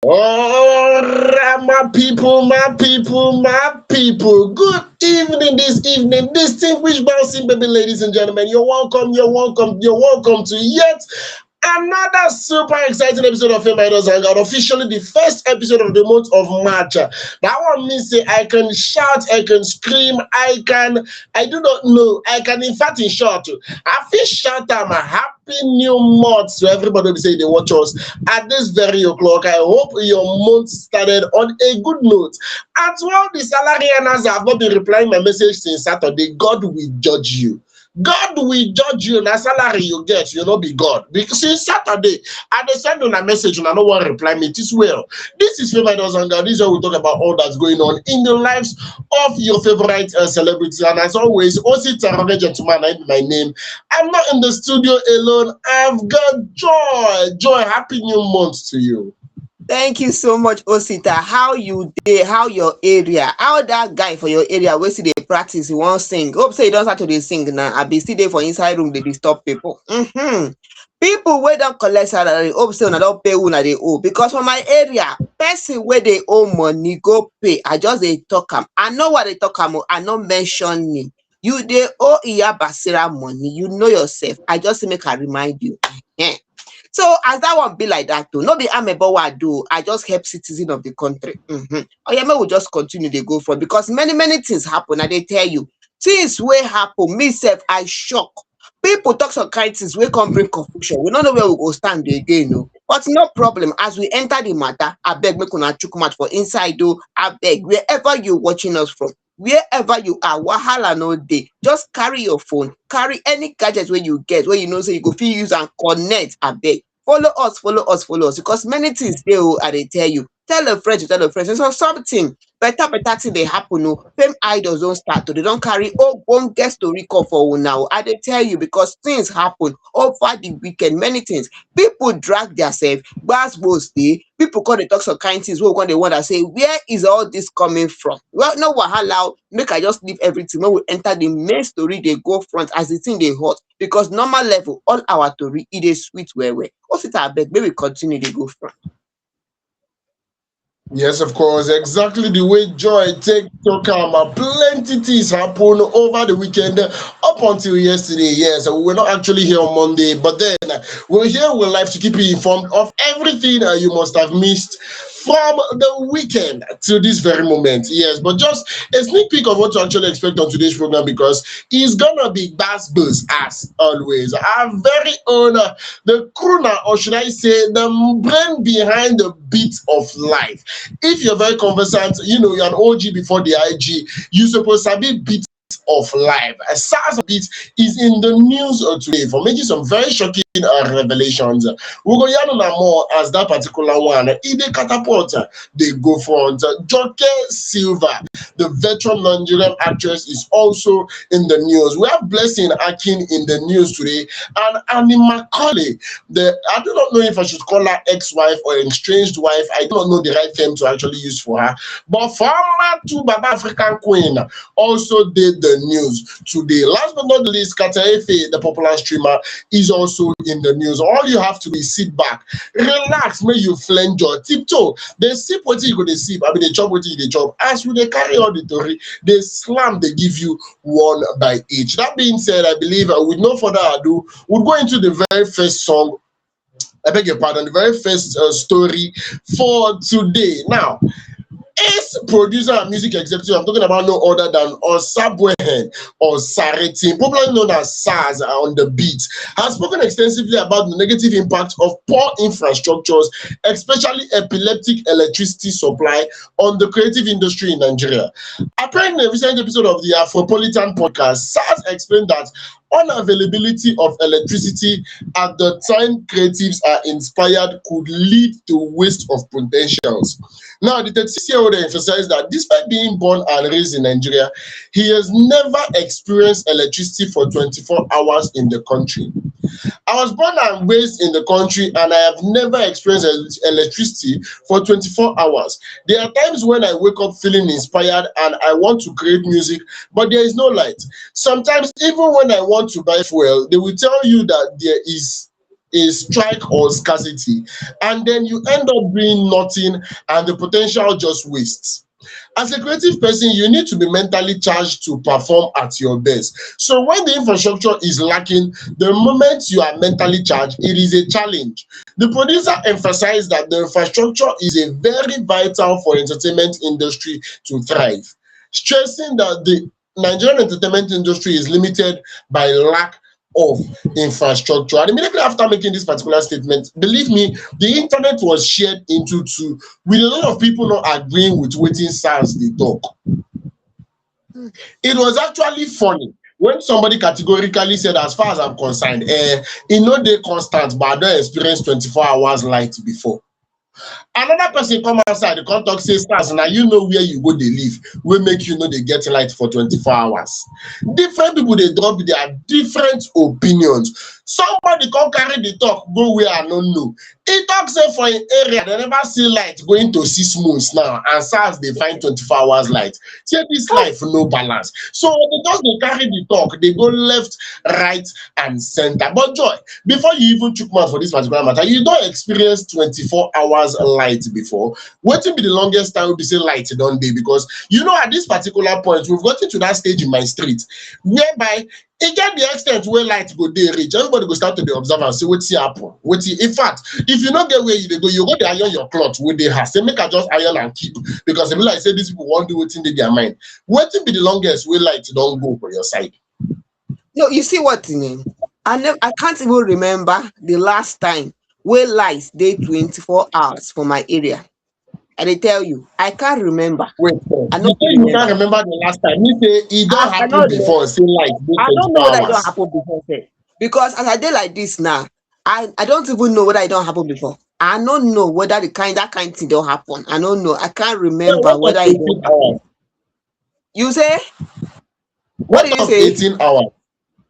Alright, my people, my people, my people. Good evening, this evening, distinguished bouncing baby ladies and gentlemen. You're welcome, you're welcome, you're welcome to yet another super exciting episode of Fame Idols Hangout. Officially the first episode of the month of March. That one means say I can shout, I can scream, I do not know, I can in fact in short, I feel shout out my happy new month to everybody who say they watch us at this very o'clock. I hope your month started on a good note. As well, the salary earners have not been replying my message since Saturday. God will judge you. God will judge you. Na salary you get, you not be God. Because since Saturday, I send on a message and I don't want to reply me. It is well. This is Favorite Husband. This is where we talk about all that's going on in the lives of your favorite celebrities. And as always, Osi Tarore Gentleman, I my name. I'm not in the studio alone. I've got Joy. Joy, happy new month to you. Thank you so much, Osita. How you dey? How your area? How that guy for your area wey see dey practice, he won't sing. Hope say he don't start to dey sing now. I be still there for inside room, they disturb people. People wey don collect salary, hope say una don pay una dey owe. Because for my area, person wey dey owe money go pay. I just dey talk am. I know what they talk am. I no mention name. You dey owe Iya Basira money. You know yourself. I just make I remind you. So as that one be like that too, no be amebo what I do. I just help citizen of the country. Oyeme will just continue to go for because many things happen. And they tell you things will happen. Me self, I shock. People talk some kind things we come bring confusion. We don't know where we go stand again. No. But no problem. As we enter the matter, I beg me kuna chook match for inside though. I beg wherever you watching us from. Wherever you are, wahala no day. Just carry your phone, carry any gadget where you get, where you know so you go feel use and connect. I beg. Follow us, follow us, follow us. Because many things they will they tell you. Tell a friend to tell a friend. So something better thing they happen. No, fame idols don't start to they don't carry won't get story call for now. I they tell you because things happen over the weekend. Many things. People drag themselves, bars will stay. People call the talk some kind things. We're going to want to say, where is all this coming from? Well, no wahala. Make I just leave everything. When we enter the main story, they go front as the thing they hot. Because normal level, all our story, it is sweet where. What's it I beg? Maybe continue to go front. Yes, of course, exactly the way Joy take to come. Plenty things happen over the weekend up until yesterday. Yes, we were not actually here on Monday, but then we're here with life to keep you informed of everything you must have missed from the weekend to this very moment. Yes, but just a sneak peek of what to actually expect on today's program because it's gonna be buzz as always. Our very own the crooner, or should I say the brain behind the beat of life. If you're very conversant, you know you're an OG before the IG, you supposed to be beat of life. A Sarz Beat is in the news today for making some very shocking revelations. We go yarn on more as that particular one. Ide catapult, they go front. Joke Silva, the veteran Nigerian actress, is also in the news. We have Blessing Akin in the news today, and Annie Macaulay. I do not know if I should call her ex-wife or estranged wife. I do not know the right term to actually use for her. But former two Baba African queen also did the news today. Last but not least, Caterefe, the popular streamer, is also in the news. All you have to be sit back, relax, make you flange your tiptoe. They sip what you go to sip. I mean, they chop what you chop. As you they carry on the story, they slam, they give you one by each. That being said, I believe with no further ado, we'll go into the very first song. I beg your pardon, the very first story for today. Now, as producer and music executive, I'm talking about no other than Osabwehen or Sareti, popularly known as Sarz on the beat, has spoken extensively about the negative impact of poor infrastructures, especially epileptic electricity supply on the creative industry in Nigeria. Apparently, in a recent episode of the Afropolitan podcast, Sarz explained that unavailability of electricity at the time creatives are inspired could lead to waste of potentials. Now, the 36-year-old emphasized that despite being born and raised in Nigeria, he has never experienced electricity for 24 hours in the country. I was born and raised in the country and I have never experienced electricity for 24 hours. There are times when I wake up feeling inspired and I want to create music, but there is no light. Sometimes, even when I want to buy fuel, they will tell you that there is a strike or scarcity, and then you end up doing nothing and the potential just wastes. As a creative person, you need to be mentally charged to perform at your best. So when the infrastructure is lacking, the moment you are mentally charged, it is a challenge. The producer emphasized that the infrastructure is a very vital for entertainment industry to thrive, stressing that the Nigerian entertainment industry is limited by lack of infrastructure. And immediately after making this particular statement, believe me, the internet was shared into two, with a lot of people not agreeing with wetin Sarz dey talk. It was actually funny when somebody categorically said, as far as I'm concerned, e no dey constant, but I don experience 24 hours light before. Another person come outside, the come talk say, Stars, now you know where you go dey live, wey make you no dey get light for 24 hours. Different people dey drop their different opinions. Somebody come carry the talk go where I no know. He talk say for im area they never see light going to 6 months now, and SARS dey find 24 hours light. Say this life no balance. So because they carry the talk, they go left, right, and center. But Joy, before you even chook mouth for this particular matter, you don experience 24 hours light before. Wetin be the longest time we be say light don dey? Because you know at this particular point, we've gotten to that stage in my street whereby e get the extent where light go dey reach, everybody go start to dey observe and say wetin happen, wetin. In fact, if you no get where you dey go, you go dey iron your cloth wey dey house. Say make I just iron and keep, because e be like say these people wan do wetin dey their mind. Wetin be the longest wey light don go for your side? No, you see what I mean? I can't even remember the last time where lights dey 24 hours for my area. I dey tell you, I can't remember. Wait, I you no say you can't remember the last time. Me say e don I happen no remember. before, say light dey I don't know 24 whether it don't hours. happen before sef. Because as I dey like this now, I don't even know whether it don't happen before. I don't know whether that kind thing don't happen. I don't know. I can't So remember what of whether it don't 18 happen. hours? You say? What What do you of say? 18 hours?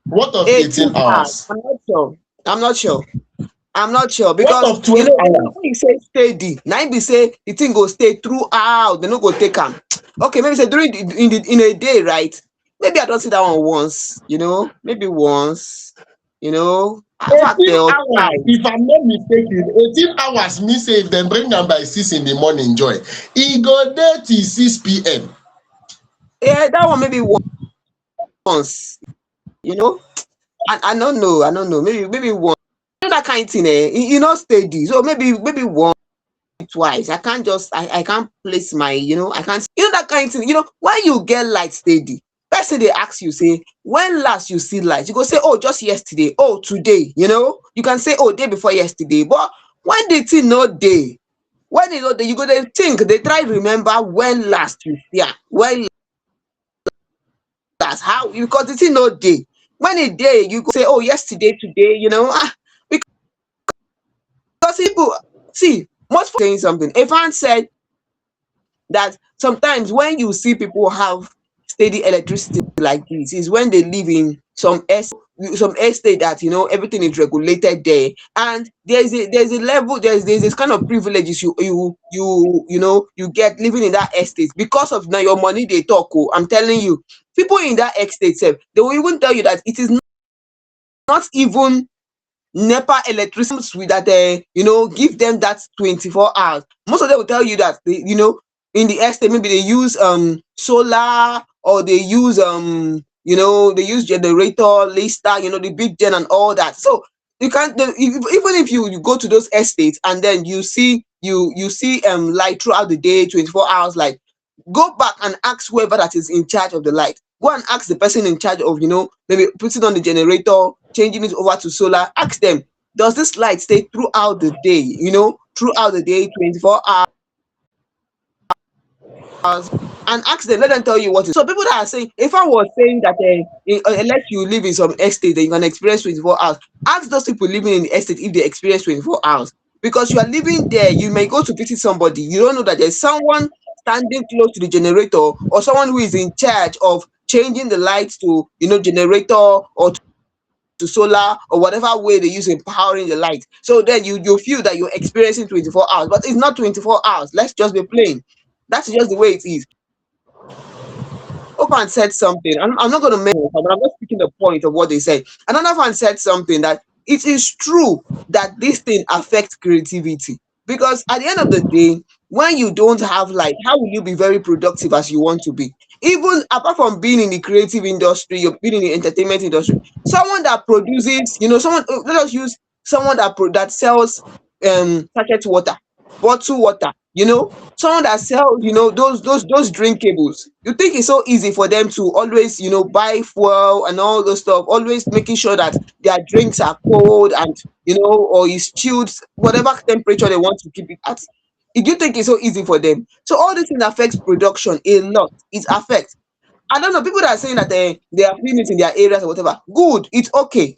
What of 18 18 hours. hours? I'm not sure. I'm not sure. I'm not sure What because of 12 hours? when you say steady, now be say the thing go stay throughout. They no go take am. Okay, maybe say during in a day, right? Maybe I don't see that one once. Maybe once. In fact, 18 or hours, twice. if I'm not mistaken, 18 hours mean say if dem bring am by 6 in the morning, Joy, e go dey till 6 p.m. Yeah, that one maybe once. You know, I don't know. I don't know. Maybe once. That kind of thing. Not steady. So maybe once, twice. I can't place my. I can't. That kind of thing. When you get light steady, person they ask you say when last you see light, you go say, oh, just yesterday, oh, today. You can say, oh, day before yesterday. But when the thing no day, when they know that you go they think they try remember when last you see am, when last how, because the thing no day. When a day you go say, oh, yesterday, today, because people see most for saying something. A fan said that sometimes when you see people have steady electricity like this is when they live in some estate that everything is regulated there, and there's a level, there's this kind of privileges you get living in that estate because of now your money they talk. Oh, I'm telling you, people in that estate sef, they will even tell you that it is not even NEPA electricity with that give them that 24 hours. Most of them will tell you that in the estate maybe they use solar, or they use they use generator, lister, the big gen and all that. So you can't even if you go to those estates and then you see light throughout the day, 24 hours, like, go back and ask whoever that is in charge of the light. Go and ask the person in charge of maybe putting on the generator, changing it over to solar. Ask them, does this light stay throughout the day, throughout the day, 24 hours? And ask them, let them tell you what is. So people that are saying, if I was saying that unless you live in some estate that you can experience 24 hours, ask those people living in the estate if they experience 24 hours. Because you are living there, you may go to visit somebody, you don't know that there's someone standing close to the generator, or someone who is in charge of changing the lights to generator, or to solar, or whatever way they use in powering the light. So then you feel that you're experiencing 24 hours, but it's not 24 hours. Let's just be plain. That's just the way it is. Opan said something. I'm not going to mention it, but I'm just speaking the point of what they said. Another fan said something that it is true that this thing affects creativity, because at the end of the day, when you don't have light, how will you be very productive as you want to be? Even apart from being in the creative industry, you're being in the entertainment industry, someone that produces, someone, let us use someone that sells packet water, bottle water, someone that sells, those drinkables. You think it's so easy for them to always, buy fuel and all those stuff, always making sure that their drinks are cold and, or is chilled, whatever temperature they want to keep it at. Do you think it's so easy for them? So all this thing affects production a lot. It affects. I don't know, people that are saying that they are feeling it in their areas or whatever. Good, it's okay.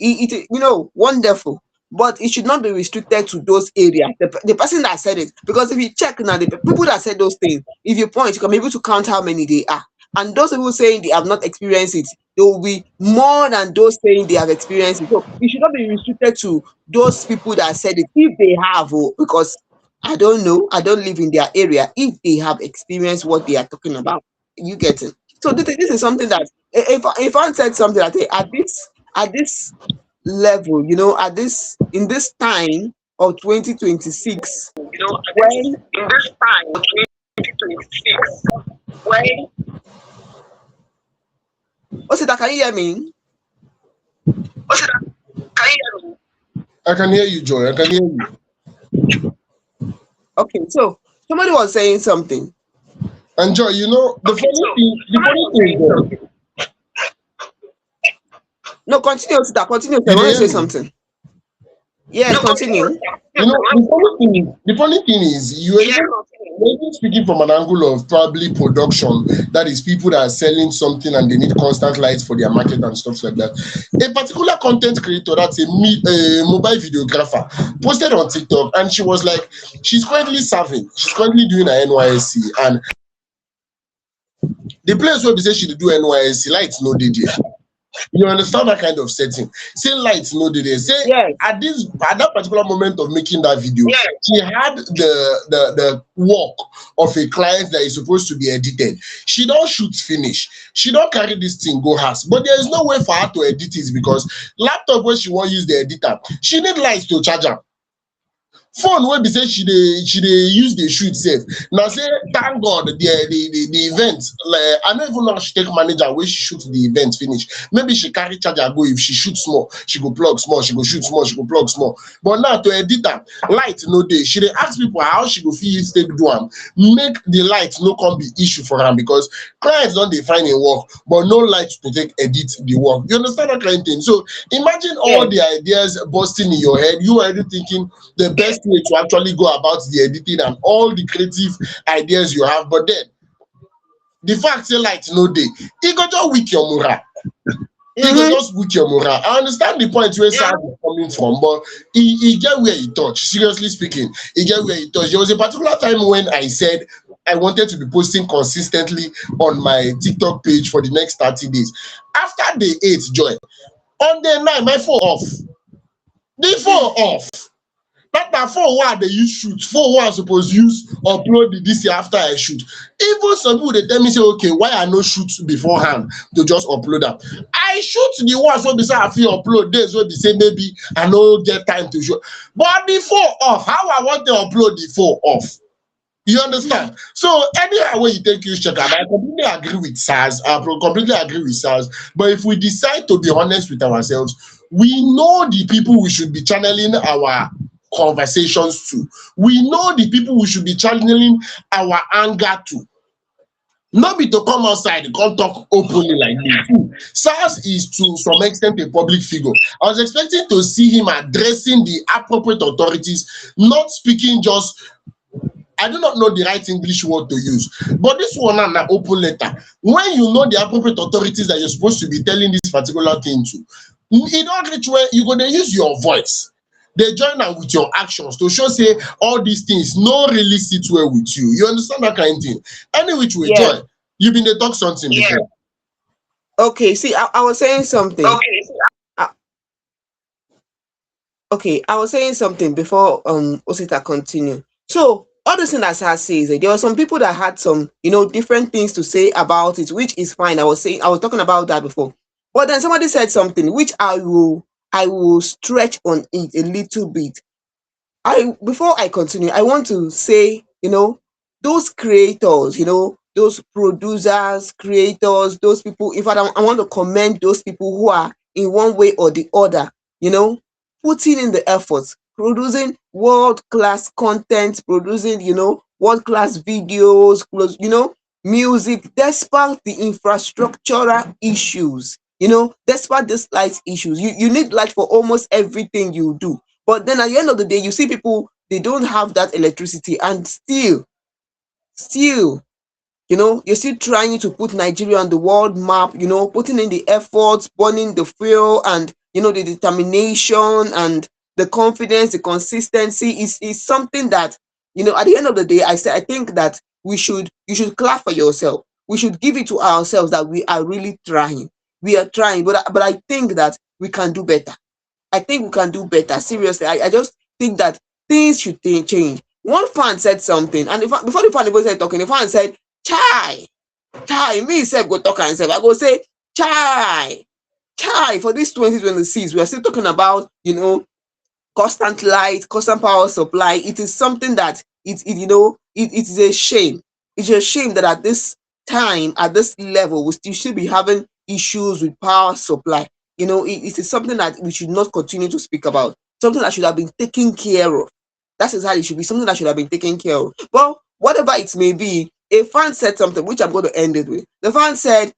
Wonderful. But it should not be restricted to those areas. The person that said it, because if you check now, the people that said those things, if you point, you can be able to count how many they are. And those people saying they have not experienced it, there will be more than those saying they have experienced it. So it should not be restricted to those people that said it, if they have, because I don't know, I don't live in their area, if they have experienced what they are talking about. You get it? So this is something that, if I said something that, at this level, at this in this time of 2026, when in this time of 2026, when what's it that, can you hear me? what's it? Can you hear me? I can hear you, Joy. I can hear you. Okay, so somebody was saying something. And Joy, the funny thing, No, continue, Sita, continue. I did you want to hear say me? something. Yes, continue. The funny thing is, you're even speaking from an angle of probably production. That is, people that are selling something and they need constant lights for their market and stuff like that. A particular content creator, that's a mobile videographer, posted on TikTok, and she was like, she's currently serving, she's currently doing her NYSC, and the place where we say she do NYSC, lights no dey there. You understand that kind of setting? Say lights no dey there. Say Yes. at that particular moment of making that video, she had the work of a client that is supposed to be edited. She don't shoot finish. She don't carry this thing go house. But there is no way for her to edit it because laptop where she won't use the editor, she need lights to charge her. Phone wey be say she dey use dey shoot sef. Now say thank God the event, like I don't even know how she take manage am wey she shoot the event finish. Maybe she carry charger go. If she shoot small, she go plug small, she go shoot small, she go plug small. But now to edit am, light no dey. She dey ask people how she go fit use take do am, make the light no come be issue for am because clients don dey find im work but no light to take edit the work. You understand that kind of thing? So imagine all the ideas busting in your head. You already thinking the best way to actually go about the editing and all the creative ideas you have, but then the fact say light no dey, e go just weak your morale. E go just weak your morale. I understand the point where Sarz is coming from, but he get where he touch. Seriously speaking, he get where he touch. There was a particular time when I said I wanted to be posting consistently on my TikTok page for the next 30 days. After day 8, Joy, on day 9, my phone off. The phone off. That phone one they use shoot, phone one supposed use upload the this year after I shoot. Even some people they tell me say, okay, why I no shoot beforehand to just upload them? I shoot the ones where say I feel upload days where they say maybe I no get time to shoot. But the phone off, how I want to upload the phone off? You understand? So anyhow way you take use check out, I completely agree with Sarz. I completely agree with Sarz. But if we decide to be honest with ourselves, we know the people we should be channeling our conversations to. We know the people we should be channeling our anger to. Not be to come outside and come talk openly like this. Sarz is to some extent a public figure. I was expecting to see him addressing the appropriate authorities, not speaking just, I do not know the right English word to use, but this one an open letter. When you know the appropriate authorities that you're supposed to be telling this particular thing to, it don't reach where you're going to use your voice. They join am with your actions to show say all these things no really sit well with you. You understand that kind of thing? Any which way, Joy, you been dey talk something before. Okay, see, I was saying something. Okay, I was saying something before Osita continue. So all the thing that Sarz says, there were some people that had some, different things to say about it, which is fine. I was talking about that before. But then somebody said something which I will I will stretch on it a little bit. I Before I continue, I want to say, those creators, those producers, creators, those people. In fact, I want to commend those people who are in one way or the other, you know, putting in the efforts, producing world class content, producing, world class videos, music, despite the infrastructural issues. Despite these light issues, you need light for almost everything you do. But then at the end of the day, you see people, they don't have that electricity, and still, you're still trying to put Nigeria on the world map, putting in the efforts, burning the fuel, and the determination and the confidence, the consistency is something that, at the end of the day, I think that you should clap for yourself. We should give it to ourselves that we are really trying. We are trying, but I think that we can do better. I think we can do better. Seriously, I just think that things should change. One fan said something, and before the fan even said talking, the fan said, "Chai, chai." Me self go talk and self. I go say, "Chai, chai." For this 2026, we are still talking about constant light, constant power supply. It is something that it is a shame. It's a shame that at this time, at this level, we still should be having issues with power supply. It is something that we should not continue to speak about. Something that should have been taken care of. That is how it should be. Something that should have been taken care of. Well, whatever it may be, a fan said something which I'm going to end it with. The fan said,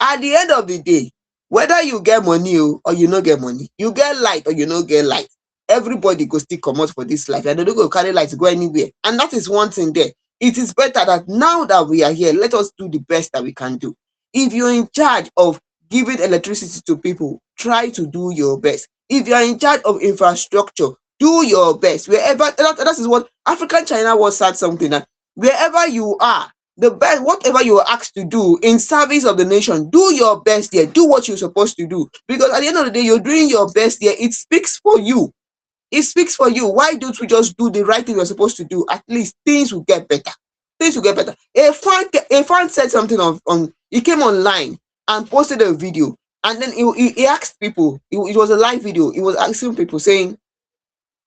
at the end of the day, whether you get money or you no get money, you get light or you no get light, everybody go still come out for this life, and they don't go carry light to go anywhere. And that is one thing there. It is better that now that we are here, let us do the best that we can do. If you're in charge of giving electricity to people, try to do your best. If you are in charge of infrastructure, do your best. Wherever that is what African China was said something, that wherever you are, the best, whatever you are asked to do in service of the nation, do your best there. Do what you're supposed to do. Because at the end of the day, you're doing your best there. It speaks for you. It speaks for you. Why don't we just do the right thing we're supposed to do? At least things will get better. Things will get better. A fan said something on he came online and posted a video, and then he asked people, it was a live video, he was asking people saying,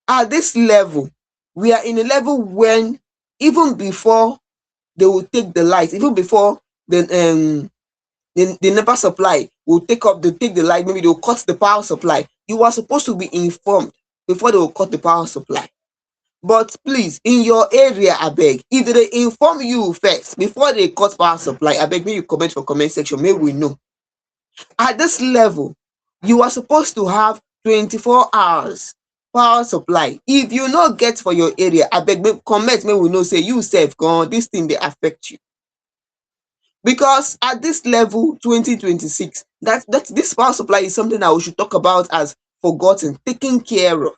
at this level, we are in a level when even before they will take the light, even before the NEPA supply will take the light, maybe they'll cut the power supply. You are supposed to be informed before they will cut the power supply. But please, in your area, I beg, if they inform you first before they cut power supply, I beg, may you comment for comment section, may we know. At this level, you are supposed to have 24 hours power supply. If you not get for your area, I beg, comment, may we know, say you self gone, this thing they affect you. Because at this level, 2026, that this power supply is something that we should talk about as forgotten, taken care of.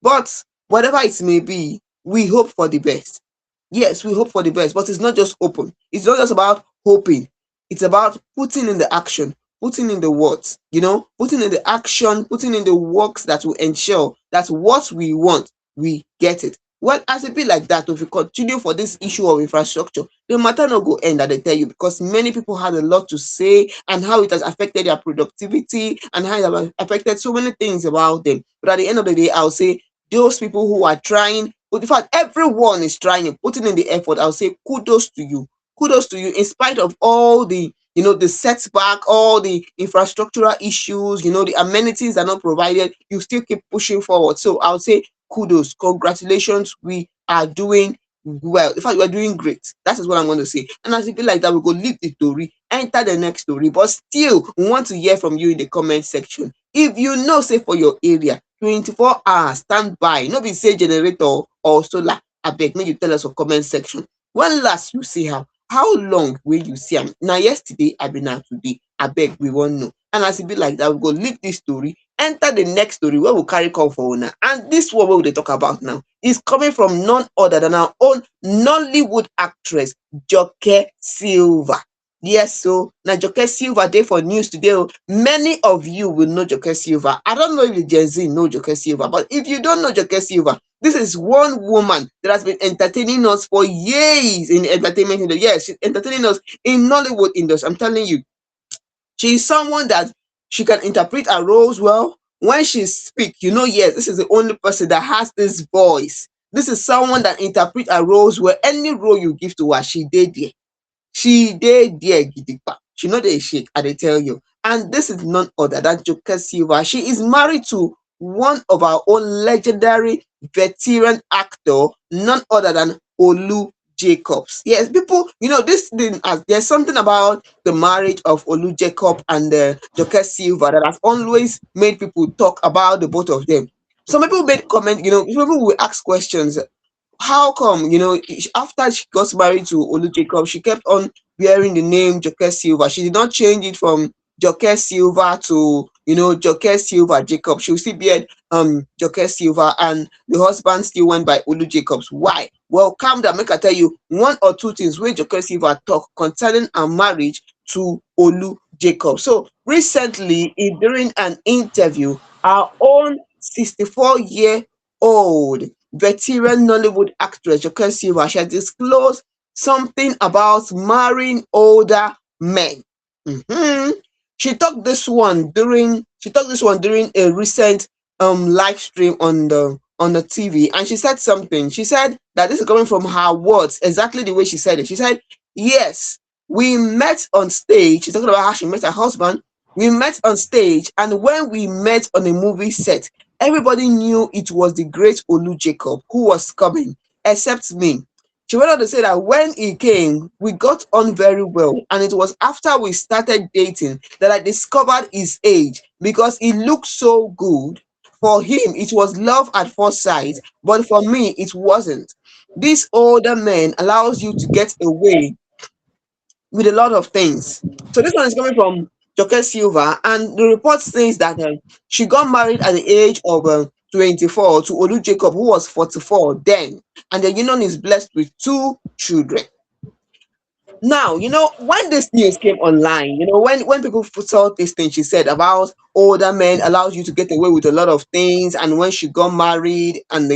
But whatever it may be, we hope for the best. Yes, we hope for the best, but it's not just open. It's not just about hoping. It's about putting in the action, putting in the words, putting in the action, putting in the works that will ensure that what we want, we get it. Well, as it be like that, if we continue for this issue of infrastructure, the matter not go end, that they tell you, because many people had a lot to say and how it has affected their productivity and how it has affected so many things about them. But at the end of the day, I'll say those people who are trying, but in fact, everyone is trying and putting in the effort. I'll say kudos to you. Kudos to you, in spite of all the the setback, all the infrastructural issues, the amenities are not provided, you still keep pushing forward. So I'll say kudos, congratulations, we are doing well. In fact, we are doing great. That is what I'm going to say. And as it be like that, we go leave the story, enter the next story. But still, we want to hear from you in the comment section. If you know, say for your area, 24 hours standby, no be say generator or solar, I beg, make you tell us for comment section. When last you see how long will you see am? Now yesterday, I be now today. I beg, we won't know. And as it be like that, we go leave this story, enter the next story where we'll carry call for owner. And this one what we talk about now is coming from none other than our own Nollywood actress, Joke Silva. Yes, so now Joke Silva there for news today. Many of you will know Joke Silva. I don't know if the Gen Z know Joke Silva, but if you don't know Joke Silva, this is one woman that has been entertaining us for years in the entertainment industry. Yes, she's entertaining us in Nollywood industry. I'm telling you, she's someone that she can interpret her roles well. When she speak, yes, this is the only person that has this voice. This is someone that interpret a roles where any role you give to her, she did there. She did there gidigba. She know dey shake, I dey tell you. And this is none other than Joke Silva. She is married to one of our own legendary veteran actor, none other than Olu Jacobs. Yes, people, this thing, there's something about the marriage of Olu Jacob and Joke Silva that has always made people talk about the both of them. Some people made comment, people will ask questions. How come, after she got married to Olu Jacob, she kept on bearing the name Joke Silva. She did not change it from Joke Silva to, Joke Silva Jacob. She still bear Joke Silva, and the husband still went by Olu Jacobs. Why? Well, calm down, make I tell you one or two things where Joke Silva talk concerning her marriage to Olu Jacob. So recently, during an interview, our own 64-year-old veteran Nollywood actress Joke Silva, she has disclosed something about marrying older men. Mhm. She talked this one during a recent live stream on the TV, and she said something. She said that this is coming from her words, exactly the way she said it. She said, "Yes, we met on stage." She's talking about how she met her husband. We met on stage, and when we met on a movie set, everybody knew it was the great Olu Jacob who was coming, except me. She went on to say that when he came, we got on very well. And it was after we started dating that I discovered his age because he looked so good. For him, it was love at first sight, but for me, it wasn't. This older man allows you to get away with a lot of things. So this one is coming from Joke Silva, and the report says that she got married at the age of 24 to Olu Jacob, who was 44 then, and the union is blessed with two children. Now, when this news came online, when people saw this thing she said about older men allows you to get away with a lot of things, and when she got married, and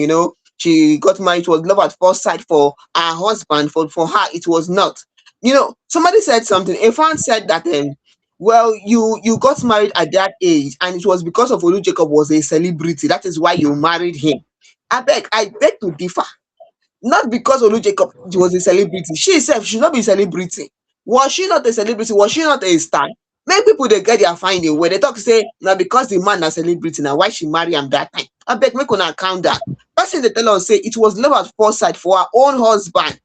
she got married, it was love at first sight for her husband. For her, it was not. Somebody said something. A fan said that well, you got married at that age, and it was because of Olu Jacob was a celebrity. That is why you married him. I beg to differ. Not because Olu Jacob was a celebrity. She herself should not be a celebrity. Was she not a celebrity? Was she not a star? Make people they get their finding where they talk say now because the man a celebrity now why she marry him that time. I beg make una count that. Person they tell us say it was love at first sight for her own husband.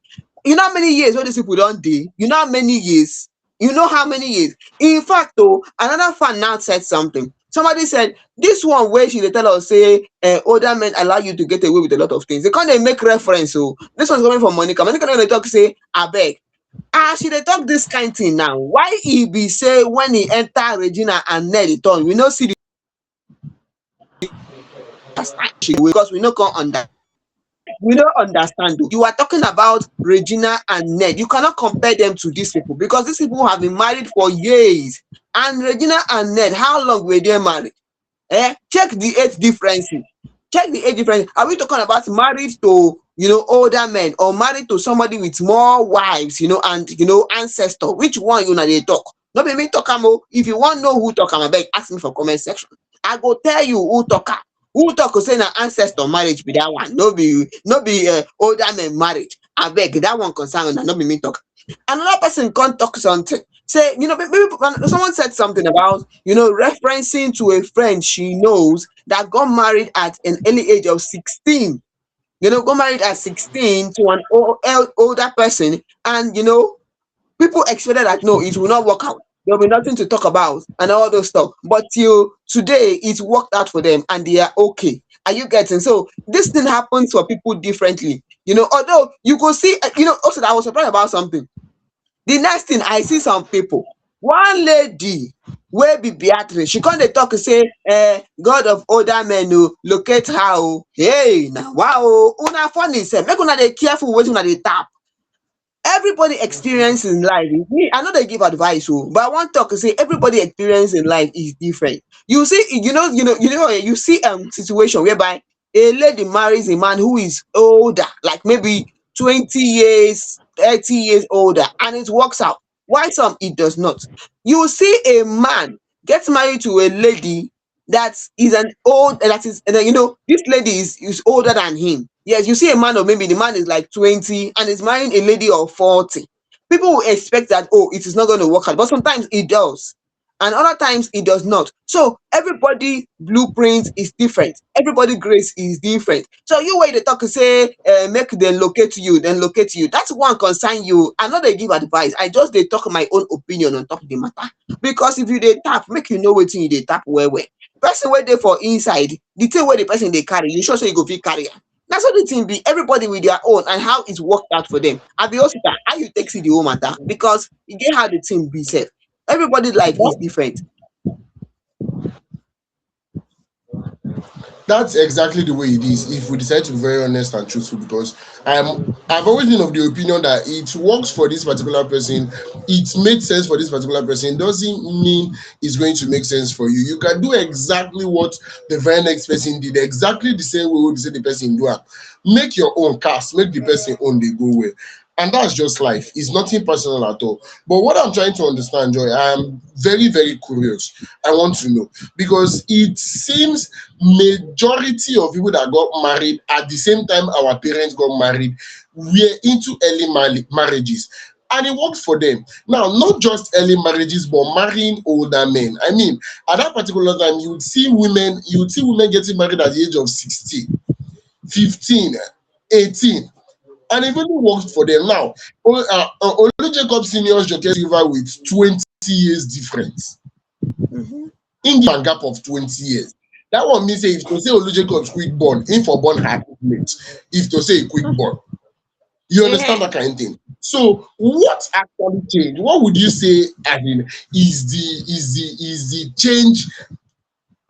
You know how many years when these people don't do? You know how many years? You know how many years? In fact, though, another fan now said something. Somebody said this one where she dey tell us say older men allow you to get away with a lot of things. They can't make reference. So this one's coming from Monica. Monica when they talk say abeg. She dey talk this kind thing now. Why he be say when he enter Regina and Ned return, we no see the because we no come understand. We don't understand. Though. You are talking about Regina and Ned. You cannot compare them to these people because these people have been married for years. And Regina and Ned, how long were they married? Check the age differences. Check the age difference. Are we talking about married to older men or married to somebody with more wives, and ancestor? Which one you know they talk? Not be me talk am. If you want to know who talk am, I beg ask me for comment section. I go tell you who talk am. Who talk say na ancestor marriage be that one? No be older men marriage. I beg that one concern una, no be me talk. Another person can't talk something. Say, maybe someone said something about, referencing to a friend she knows that got married at an early age of 16. Got married at 16 to an older person, and people expected that no, it will not work out. There'll be nothing to talk about and all those stuff. But till today, it worked out for them and they are okay. Are you getting? So this thing happens for people differently. Although you could see, also I was surprised about something. The next thing I see some people, one lady wey be Beatrice, she come dey talk say God of older men locate her o. Hey na wow, una funny sef, make una dey careful wetin una dey tap. Everybody experience in life. Me, I know they give advice, but I want to talk to say everybody experience in life is different. You see, you see situation whereby a lady marries a man who is older, like maybe 20 years, 30 years older, and it works out. Why some it does not? You see a man get married to a lady that is an old that is this lady is older than him. Yes, you see a man, or maybe the man is like 20 and is marrying a lady of 40. People will expect that, oh, it is not going to work out, but sometimes it does, and other times it does not. So everybody blueprint is different, everybody grace is different. So you wait the talk and say, make them locate you, then locate you. That's one concern you. I know they give advice, I just they talk my own opinion on top of the matter. Because if you they tap, make you know what you they tap well. Person where they for inside, the thing where the person they carry, you sure so you go fit carry am. That's what the thing be. Everybody with their own and how it worked out for them. I be also how you take see the whole matter, because you get how the thing be safe. Everybody's life is different. That's exactly the way it is. If we decide to be very honest and truthful, because I've always been of the opinion that it works for this particular person, it made sense for this particular person, doesn't mean it's going to make sense for you. You can do exactly what the very next person did, exactly the same way we say the person do it. Make your own cast, make the person own they go well. And that's just life. It's nothing personal at all. But what I'm trying to understand, Joy, I am very, very curious. I want to know, because it seems majority of people that got married at the same time our parents got married were into early marriages. And it worked for them. Now, not just early marriages, but marrying older men. I mean, at that particular time, you would see women getting married at the age of 16, 15, 18. And it really worked for them. Now, Olu Jacob Senior's Joke Silva with 20 years difference. Mhm. In a gap of 20 years. That one means if to say Olu Jacob's quick born, in for born happy late. If to say quick born. You understand that kind of thing. So what actually changed? What would you say, I mean, is the change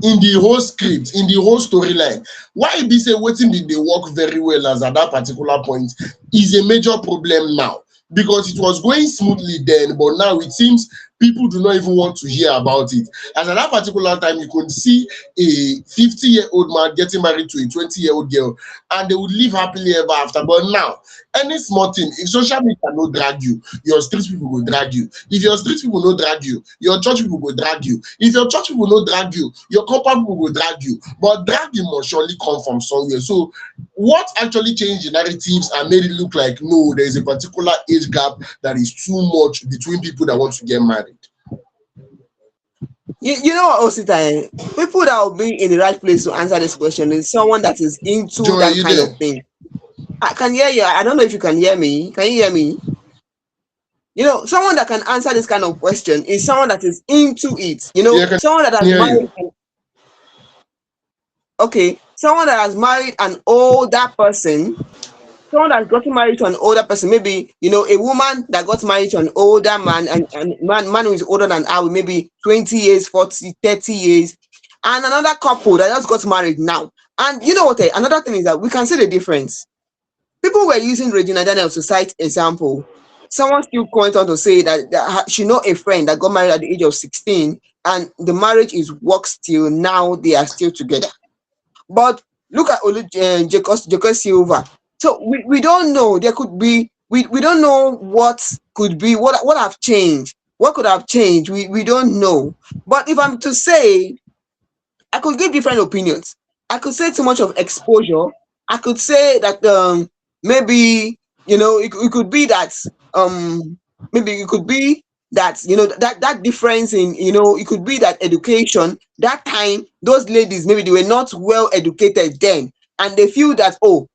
in the whole script, in the whole storyline? Why it be say waiting did they work very well as at that particular point is a major problem now, because it was going smoothly then, but now it seems people do not even want to hear about it. As at that particular time, you could see a 50-year-old man getting married to a 20-year-old girl, and they would live happily ever after. But now, any small thing, if social media no drag you, your street people will drag you. If your street people no drag you, your church people will drag you. If your church people no drag you, your compound people will drag you. But dragging must surely come from somewhere. So what actually changed the narratives and made it look like, no, there is a particular age gap that is too much between people that want to get married? You know what, Osita? People that will be in the right place to answer this question is someone that is into Joy, are that you kind there? of thing. I can hear you. I don't know if you can hear me. Can you hear me? Someone that can answer this kind of question is someone that is into it. Yeah, I can Someone that has hear you. married. Okay, someone that has married an older person, someone that's gotten married to an older person, maybe a woman that got married to an older man, and man who is older than her, with maybe 20 years, 40, 30 years, and another couple that just got married now. And you know what? Another thing is that we can see the difference. People were using Regina Daniels to cite example. Someone still went on to say that she know a friend that got married at the age of 16, and the marriage is works till now. They are still together. But look at Jacob Silva. So we don't know. There could be we don't know what could be what have changed. What could have changed? We don't know. But if I'm to say, I could give different opinions. I could say too much of exposure. I could say that maybe it could be that maybe it could be that that difference in it could be that education that time, those ladies maybe they were not well educated then, and they feel that, oh,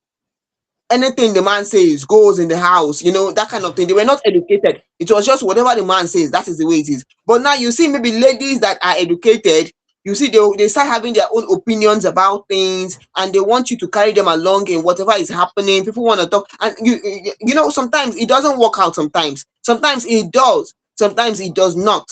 anything the man says goes in the house, that kind of thing. They were not educated. It was just whatever the man says, that is the way it is. But now you see maybe ladies that are educated, you see they start having their own opinions about things, and they want you to carry them along in whatever is happening. People want to talk, and sometimes it doesn't work out. Sometimes it does, sometimes it does not.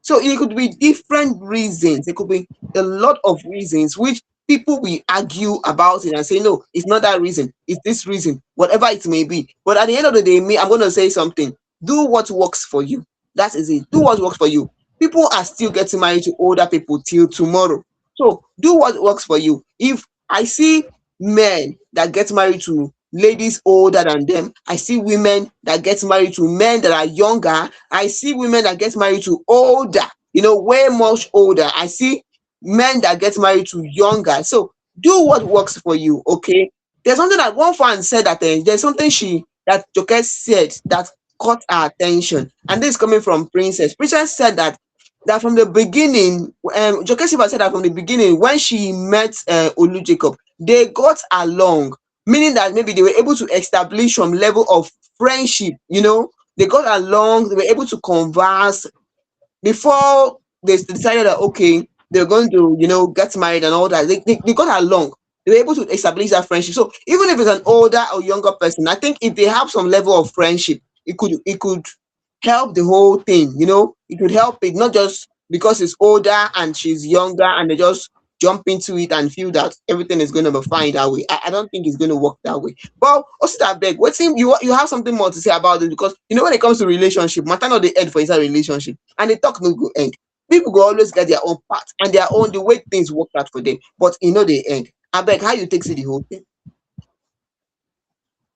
So it could be different reasons. It could be a lot of reasons which people will argue about it and say, no, it's not that reason, it's this reason, whatever it may be. But at the end of the day, I'm going to say something. Do what works for you. That is it. Do what works for you. People are still getting married to older people till tomorrow. So do what works for you. If I see men that get married to ladies older than them, I see women that get married to men that are younger, I see women that get married to older, way much older. I see men that get married to younger. So do what works for you, okay? There's something that one fan said that there's something that Joke said that caught our attention, and this is coming from Princess. Princess said that from the beginning, Joke Silva said that from the beginning, when she met Olu Jacob, they got along, meaning that maybe they were able to establish some level of friendship. They got along, they were able to converse before they decided that okay, they're going to get married and all that. They got along. They were able to establish that friendship. So even if it's an older or younger person, I think if they have some level of friendship, it could help the whole thing. It could help it, not just because it's older and she's younger and they just jump into it and feel that everything is going to be fine that way. I don't think it's going to work that way. But also that beg, what seem you have something more to say about it, because when it comes to relationship, matter not the end for inside relationship, and the talk no go end. People go always get their own part and their own the way things work out for them, but they end. I beg, how you take see the whole thing?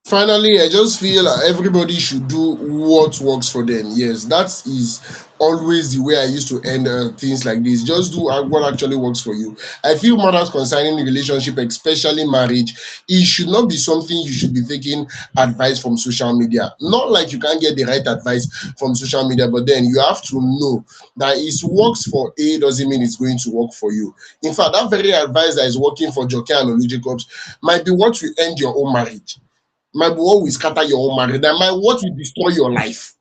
Finally, I just feel like everybody should do what works for them. Yes, that is always the way I used to end things like this. Just do what actually works for you. I feel matters concerning relationship, especially marriage, it should not be something you should be taking advice from social media. Not like you can't get the right advice from social media, but then you have to know that it works for A doesn't mean it's going to work for you. In fact, that very advice that is working for Joke and Olu Jacobs might be what will end your own marriage. Might be what will scatter your own marriage. That might what will destroy your life.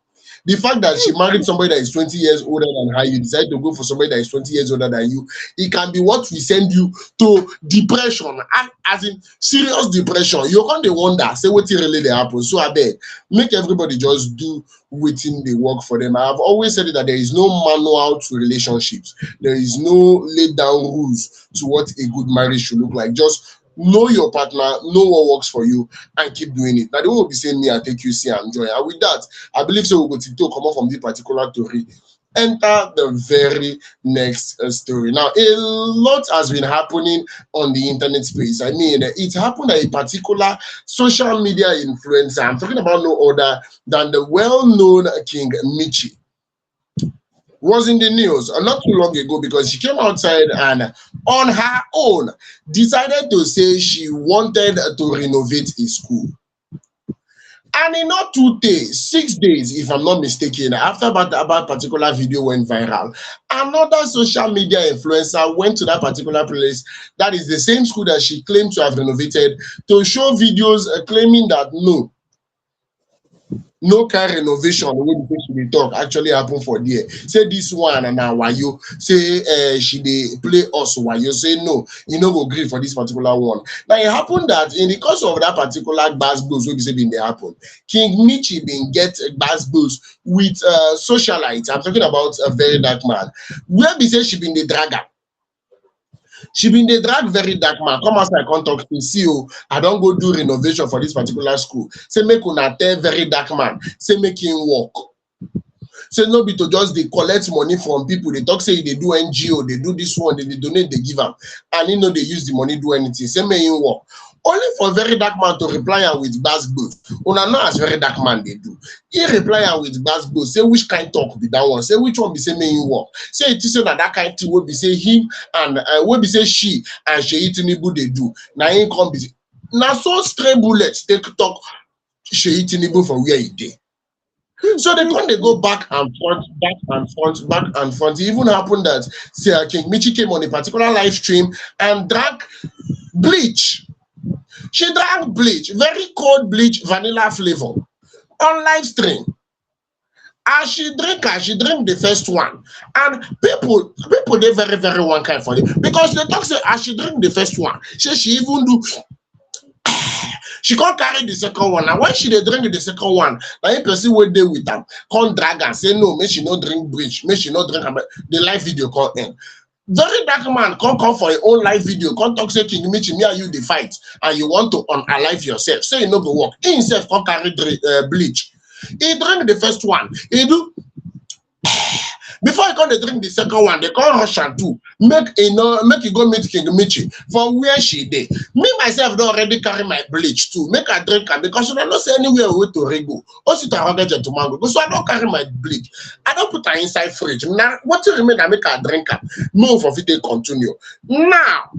The fact that she married somebody that is 20 years older than her, you decide to go for somebody that is 20 years older than you, it can be what will send you to depression, and as in serious depression. You're going to wonder, say what really they happen. So I beg, make everybody just do within the work for them. I've always said that there is no manual to relationships. There is no laid down rules to what a good marriage should look like. Just know your partner, know what works for you, and keep doing it. Now they will be saying me, I take you, see, and enjoy. And with that, I believe so we'll go to come up from this particular story. Enter the very next story. Now, a lot has been happening on the internet space. I mean, it happened that a particular social media influencer, I'm talking about no other than the well-known King Mitchy, was in the news not too long ago because she came outside and on her own decided to say she wanted to renovate a school. And in not 2 days, 6 days, if I'm not mistaken, after that particular video went viral, another social media influencer went to that particular place, that is the same school that she claimed to have renovated, to show videos claiming that no car renovation wey be say she dey talk actually happen for there. Say this one and na wayo, say she dey play us wayo, say no, you no go gree for this particular one. Now it happened that in the course of that particular gbasgbos wey be say bin dey happen, King Mitchy bin get gbasgbos with socialites. I'm talking about a very dark man, where be say she been dey drag am. She been dey drag very dark man come outside come talk to see I don't go do renovation for this particular school. Say make una tell very dark man, say make him work. Say no be to just dey collect money from people. They talk say they do NGO, they do this one, they donate, they give am, and they use the money do anything. Say make him work. Only for very dark man to reply am with gbasgbos. Una know as very dark man they do. He reply am with gbasgbos. Say which kind talk be that one? Say which one be say make him work? Say it is say that kind thing will be say him and will be say she and Seyi Tinubu they do. Now him come be now so stray bullets take talk Seyi Tinubu for where he did. So they go back and forth, back and forth, back and forth. It even happened that King Mitchy came on a particular live stream and drank bleach. She drank bleach, very cold bleach, vanilla flavor, on live stream. As she drink the first one, and people they very very one kind for it because they talk say as she drink the first one, she even do. She can't carry the second one. Now when she dey drink the second one, now a person will deal with them, can't drag and say no, may she not drink bleach, may she not drink the live video can't end. Very dark man can't come for your own live video, can't talk say King Mitchy, me and you the fight, and you want to unalive yourself. Say you no go work. He himself can't carry bleach. He drink the first one. He do Before you come to drink the second one, they come rush am too. Make you go meet King Mitchy for where she dey. Me myself don already carry my bleach too. Make I drink am because una no say anywhere we to rego. Osita rugged gentleman go. So I don carry my bleach. I don put am inside fridge. Now what remain I make I drink am. Move for fit continue. Now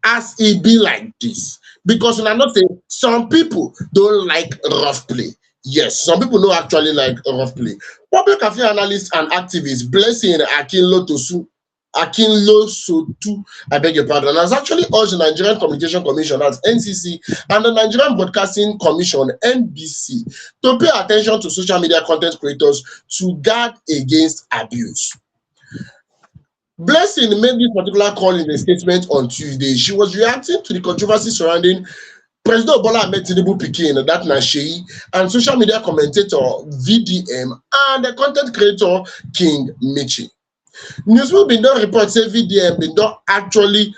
as e be like this, because una know say some people don't like rough play. Yes, some people don't actually like rough play. Public affairs analyst and activist Blessing Akinlosotu, I beg your pardon, has actually urged the Nigerian Communication Commission, that's NCC, and the Nigerian Broadcasting Commission, NBC, to pay attention to social media content creators to guard against abuse. Blessing made this particular call in a statement on Tuesday. She was reacting to the controversy surrounding President Bola Ahmed Tinubu pikin, that na Seyi, and social media commentator VDM and the content creator King Mitchy. Newsweek bin don report say VDM bin don actually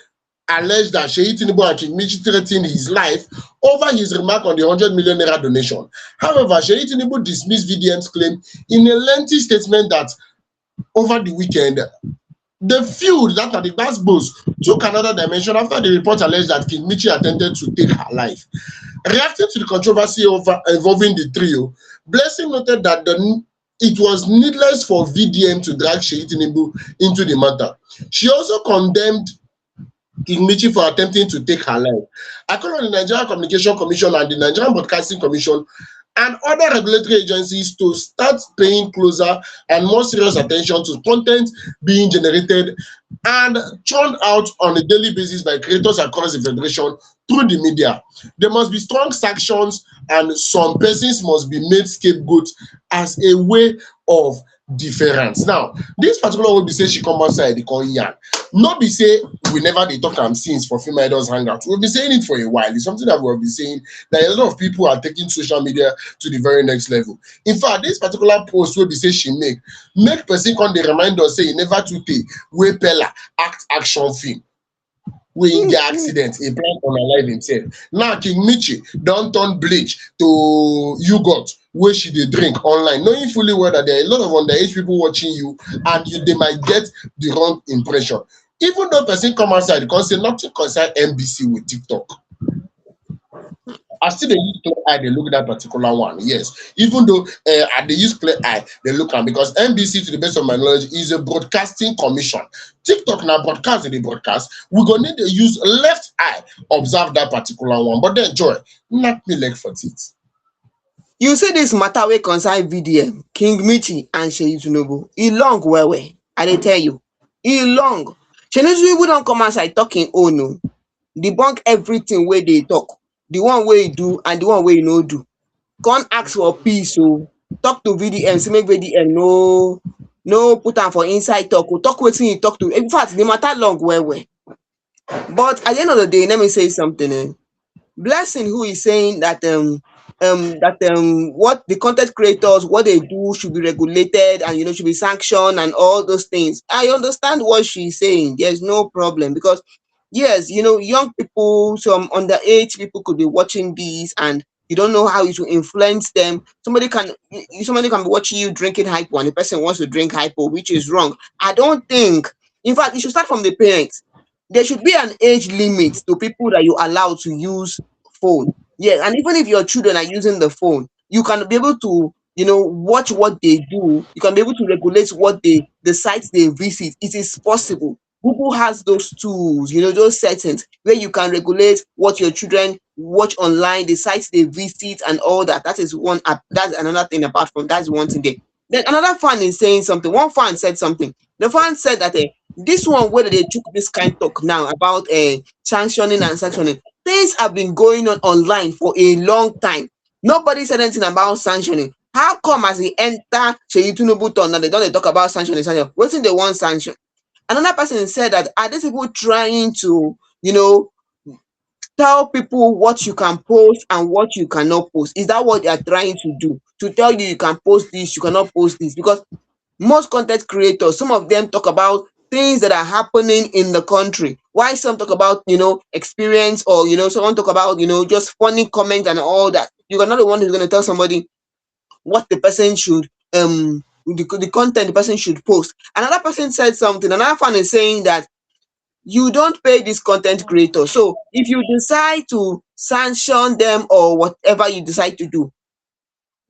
allege that Seyi Tinubu and King Mitchy threatened his life over his remark on the 100 million naira donation. However, Seyi Tinubu dismissed VDM's claim in a lengthy statement that over the weekend, the feud that are the Gbasgbos took another dimension after the report alleged that King Mitchy attempted to take her life. Reacting to the controversy involving the trio, Blessing noted that it was needless for VDM to drag Seyi Tinubu into the matter. She also condemned King Mitchy for attempting to take her life. I call on the Nigerian Communication Commission and the Nigerian Broadcasting Commission and other regulatory agencies to start paying closer and more serious attention to content being generated and churned out on a daily basis by creators across the federation through the media. There must be strong sanctions and some persons must be made scapegoats as a way of deference. Now, this particular one be say she come outside, they call yarn. Not be say we never they talk am since for female idols hangout. We've been saying it for a while. It's something that we've been saying that a lot of people are taking social media to the very next level. In fact, this particular post will be say she make person come they remind us say you never to take where Pella action film. When in the accident, he plan on alive himself. Now King Mitchy don't turn bleach to yogurt where she dey drink online, knowing fully well that there are a lot of underage people watching you and they might get the wrong impression. Even though person come outside, because say nothing concern NBC with TikTok. I still they use clear eye, they look at that particular one. Yes, even though they use clear eye, they look at because NBC, to the best of my knowledge, is a broadcasting commission. TikTok now broadcast the broadcast. We're gonna need to use left eye, observe that particular one. But then joy, not me leg for it. You see this matter wey concern VDM, King Mitchy and Seyi Tinubu. E long well. I dey tell you. E long. Seyi Tinubu don't come outside talking oh no. Debunk everything where they talk. The one way you do and the one way you no do. Can't ask for peace. So talk to VDM, so make VDM no put am for inside talk. Or talk wetin you talk to. In fact, the matter long well. But at the end of the day, let me say something. Blessing, who is saying that what the content creators, what they do should be regulated and should be sanctioned and all those things. I understand what she's saying. There's no problem because yes, young people, some underage people could be watching these and you don't know how you should influence them. Somebody can be watching you drinking hypo and the person wants to drink hypo, which is wrong. I don't think, in fact, it should start from the parents. There should be an age limit to people that you allow to use phone. Yeah, and even if your children are using the phone, you can be able to, watch what they do. You can be able to regulate what the sites they visit. It is possible. Google has those tools, those settings where you can regulate what your children watch online, the sites they visit, and all that. That is one. That's another thing. Apart from that's one thing there. Then another fan is saying something. One fan said something. The fan said that this one where they took this kind of talk now about sanctioning and sanctioning. Things have been going on online for a long time. Nobody said anything about sanctioning. How come as they enter Seyi Tinubu turn now they don't talk about sanctioning? What's in the one sanction? Another person said that are these people trying to, tell people what you can post and what you cannot post? Is that what they are trying to do? To tell you can post this, you cannot post this? Because most content creators, some of them talk about things that are happening in the country. Why some talk about, experience or, someone talk about, just funny comments and all that. You are not the one who's going to tell somebody what the person should the content the person should post. Another person said something. Another fan is saying that you don't pay this content creator. So if you decide to sanction them or whatever you decide to do,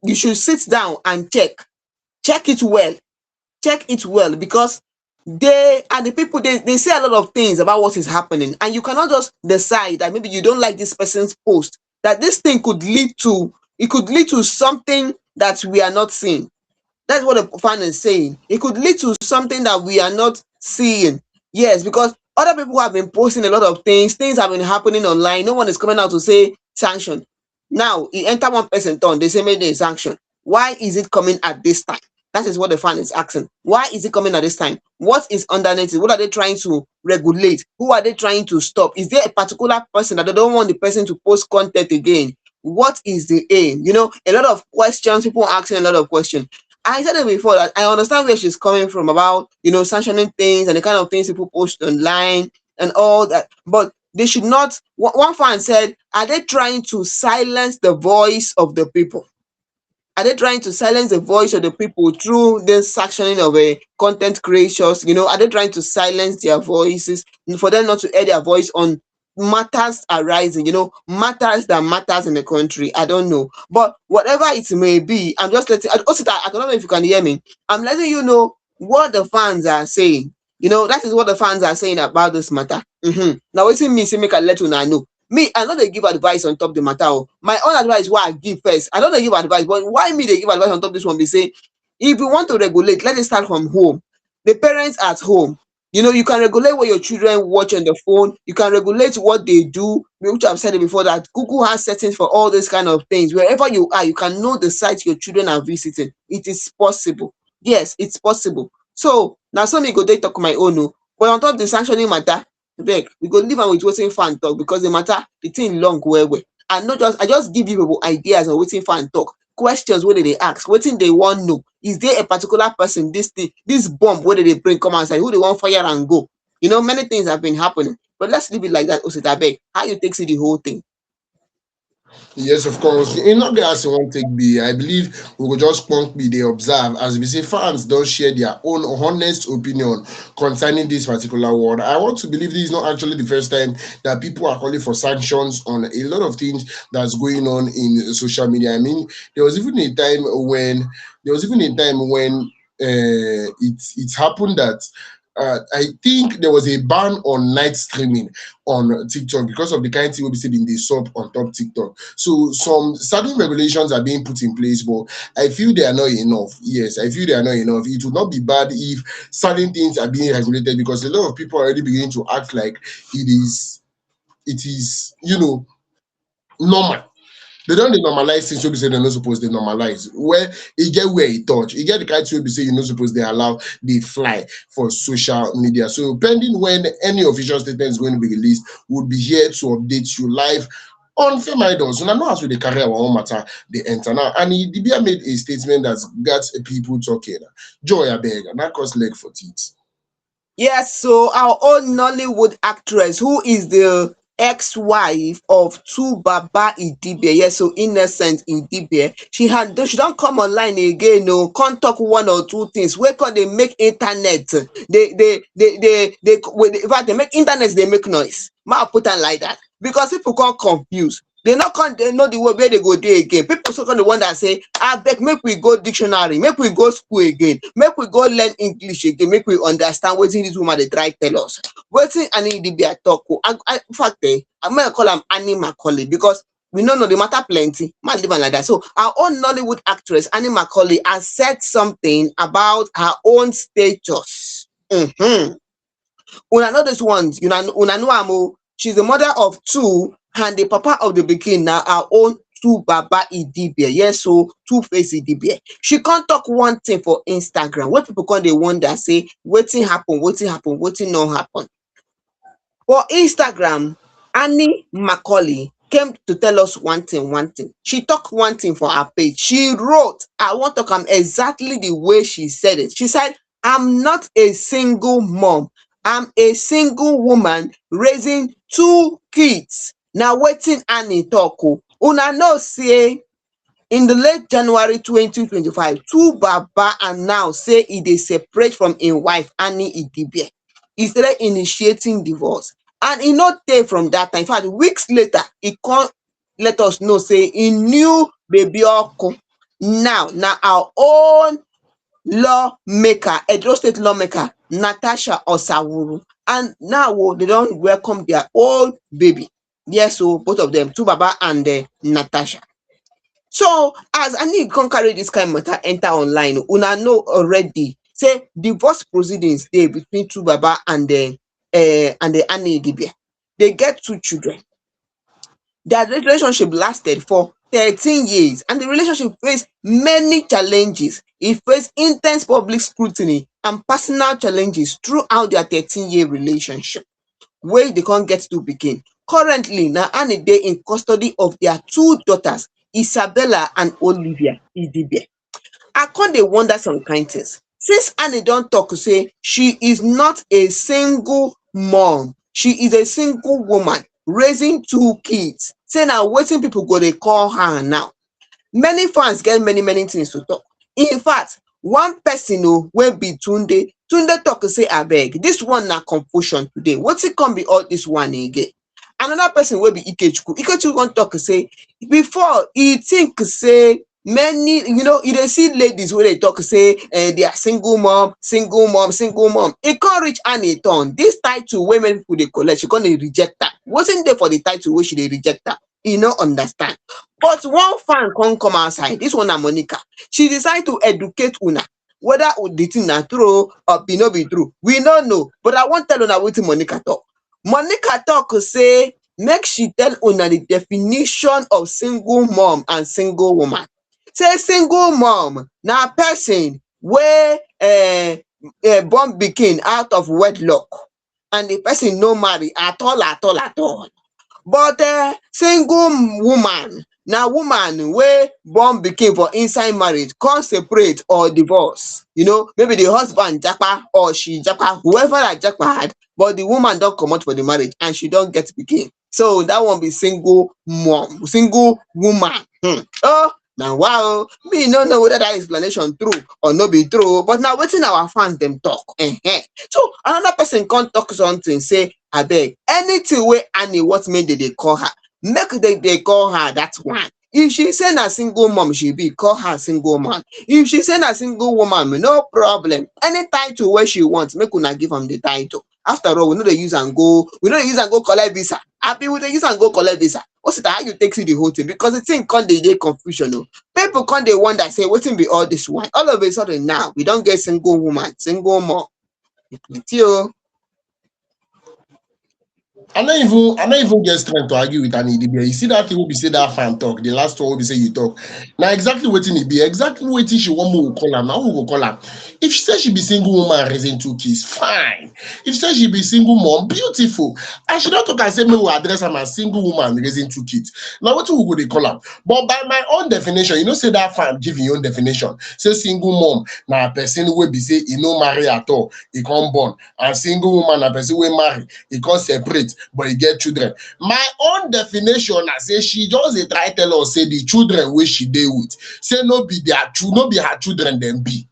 you should sit down and check it well, because they are the people, they say a lot of things about what is happening, and you cannot just decide that maybe you don't like this person's post, that this thing could lead to, it could lead to something that we are not seeing. That's what the fan is saying. It could lead to something that we are not seeing. Yes, because other people have been posting a lot of things. Things have been happening online. No one is coming out to say sanction. Now, it enter one person turn. They say maybe sanction. Why is it coming at this time? That is what the fan is asking. Why is it coming at this time? What is underneath it? What are they trying to regulate? Who are they trying to stop? Is there a particular person that they don't want the person to post content again? What is the aim? A lot of questions. People are asking a lot of questions. I said it before that I understand where she's coming from about, sanctioning things and the kind of things people post online and all that. But they should not. One fan said, are they trying to silence the voice of the people? Are they trying to silence the voice of the people through this sanctioning of a content creators? Are they trying to silence their voices for them not to air their voice on matters arising, matters that matters in the country? I don't know. But whatever it may be, I'm just letting, also that I don't know if you can hear me. I'm letting you know what the fans are saying. That is what the fans are saying about this matter. Now, what's it mean? Say make I let you know. Me, I know they give advice on top the matter. My own advice, what I give first. I know they give advice, but why me they give advice on top this one? They say, if you want to regulate, let it start from home. The parents at home. You can regulate what your children watch on the phone. You can regulate what they do, which I've said it before, that Google has settings for all these kind of things. Wherever you are, you can know the sites your children are visiting. It is possible. Yes, it's possible. So now some me go they talk my own. But on top the sanctioning matter, beg, we go leave am with wetin fan talk, because the matter, the thing long well. And not just, I just give you people ideas on wetin fan talk, questions wey they ask, wetin they want know. Is there a particular person, this thing, this bomb, where they bring come outside, who they want fire and go? Many things have been happening. But let's leave it like that. Osita, beg, how you take see the whole thing? Yes, of course. In not the as you want take be, I believe we will just punk be they observe as we say fans don't share their own honest opinion concerning this particular word. I want to believe this is not actually the first time that people are calling for sanctions on a lot of things that's going on in social media. I mean, there was even a time when it happened that I think there was a ban on night streaming on TikTok because of the kind of thing we be saying they sub on top TikTok. So some certain regulations are being put in place, but I feel they are not enough. Yes, I feel they are not enough. It would not be bad if certain things are being regulated, because a lot of people are already beginning to act like it is normal. They don't dey normalize things wey be say dem no suppose dey normalize. Where e touch, e get the kind thing wey be say you no suppose dey allow dey fly for social media. So pending when any official statement is going to be released, we'll be here to update you live on Fame Idols. Una know as we dey carry our own matter dey enter now. And Idibia made a statement that got people talking. Joy abeg, and that cause leg for teeth. Yes, so our own Nollywood actress, who is the ex-wife of two Baba Idibia, yes, so Innocent Idibia, she don't come online again, no, can't talk one or two things. Where can they make internet? In fact, they make internet, they make noise. Ma put on like that because people can't confuse. They know the way where they go there again. People so the one that say, I beg, make we go dictionary, make we go school again, make we go learn English again, make we understand what this woman they try tell us. Waiting and it be a talk. In fact, I'm gonna call him Annie Macaulay, because we know the matter plenty. Man living like that. So our own Nollywood actress Annie Macaulay has said something about her own status. Una know this one, una know amo. She's the mother of two, and the papa of the beginning now our own two Baba Idibia. Yes, so two-face Idibia. She can't talk one thing for Instagram. What people call they wonder, say, waiting happen, waiting not happen. For Instagram, Annie Macaulay came to tell us one thing. She talked one thing for her page. She wrote, I want to come exactly the way she said it. She said, I'm not a single mom. I'm a single woman raising two kids. Now waiting Annie talk. Una know say In the late January 2025, two baba and now say e dey separate from im wife Annie Idibia. E started initiating divorce and e no tey from dat time. In fact, weeks later e come let us know say im new baby oku now na our own lawmaker, Edo State lawmaker Natasha Osawuru, and now they don welcome their own baby. Yes, so both of them, two baba and Natasha. So as Annie come carry this kind matter enter online, una know already say divorce proceedings dey between two baba and the Annie Idibia. They get two children. Their relationship lasted for 13 years and the relationship faced many challenges. It faced intense public scrutiny and personal challenges throughout their 13-year relationship, wey they can't get to begin. Currently, na Annie dey in custody of their two daughters, Isabella and Olivia Idibia. I come dey wonder some kind things. Since Annie don talk say she is not a single mom, she is a single woman raising two kids, say na wetin people go dey call her now. Many fans get many things to talk. In fact, one person wey be Tunde talk say abeg, this one na confusion today. Wetin come be all this one again? Another person wey be Ikechukwu come talk say before e think say many, you dey see ladies wey dey talk say they are single mom. E come reach Annie turn. This title wey many people dey collect, she come dey reject am. Wetin dey for the title wey she dey reject am? E no understand. But one fan come outside. This one na Monica. She decide to educate una whether the thing na true or be no be true. We no know, but I wan tell una wetin Monica talk. Monica talk say make she tell una the definition of single mom and single woman. Say single mom na person wey born pikin out of wedlock and the person no marry at all. But single woman na woman wey born pikin for inside marriage, come separate or divorce. Maybe the husband japa or she japa, whoever that japa, but the woman don comot for the marriage and she don get pikin. So that one be single mom, single woman. Oh, now wow, me no know whether that explanation true or no be true, but now wetin our fans them talk. So another person come talk something, say abeg, anything wey Annie what made they call her, make they call her that one. If she say na single mom, she be call her single man. If she say na single woman, no problem. Any title where she wants, make una give am the title. After all, we no dey use and go collect visa. Happy we dey use and go collect visa. What's it how you take see the whole thing? Because the thing come dey confusion. People come dey wonder, say wetin be all this one? All of a sudden now we don't get single woman, single mom. With you. I don't even get strength to argue with Annie Idibia. You see that thing will be say that fan talk, the last one will be say you talk. Now exactly what it be, exactly what she want me to call her. Now who will call her? If she says she be single woman raising two kids, fine. If she says she be single mom, beautiful. I should not talk and say me will address her as single woman raising two kids. Now what will they call her? But by my own definition, say that fan give your own definition. Say single mom, now a person will be say he no marry at all, he can't born. And single woman, a person will marry, he can't separate, but he get children. My own definition, I say she just try tell us say the children where she dey with, say no be her children them be.